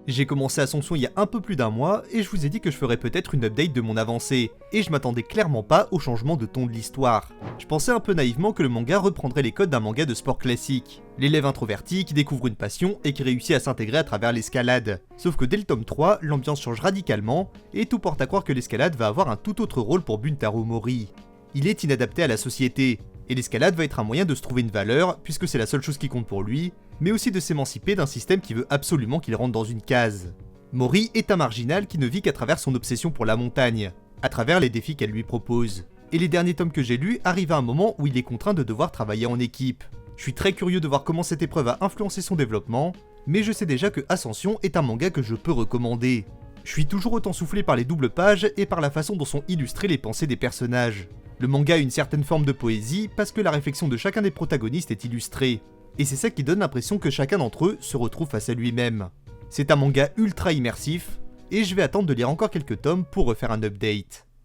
J'ai commencé Ascension il y a un peu plus d'un mois et je vous ai dit que je ferais peut-être une update de mon avancée, et je m'attendais clairement pas au changement de ton de l'histoire. Je pensais un peu naïvement que le manga reprendrait les codes d'un manga de sport classique. L'élève introverti qui découvre une passion et qui réussit à s'intégrer à travers l'escalade. Sauf que dès le tome 3, l'ambiance change radicalement et tout porte à croire que l'escalade va avoir un tout autre rôle pour Buntaro Mori. Il est inadapté à la société, et l'escalade va être un moyen de se trouver une valeur puisque c'est la seule chose qui compte pour lui, mais aussi de s'émanciper d'un système qui veut absolument qu'il rentre dans une case. Mori est un marginal qui ne vit qu'à travers son obsession pour la montagne, à travers les défis qu'elle lui propose. Et les derniers tomes que j'ai lus arrivent à un moment où il est contraint de devoir travailler en équipe. Je suis très curieux de voir comment cette épreuve a influencé son développement, mais je sais déjà que Ascension est un manga que je peux recommander. Je suis toujours autant soufflé par les doubles pages et par la façon dont sont illustrées les pensées des personnages. Le manga a une certaine forme de poésie parce que la réflexion de chacun des protagonistes est illustrée. Et c'est ça qui donne l'impression que chacun d'entre eux se retrouve face à lui-même. C'est un manga ultra immersif, et je vais attendre de lire encore quelques tomes pour refaire un update.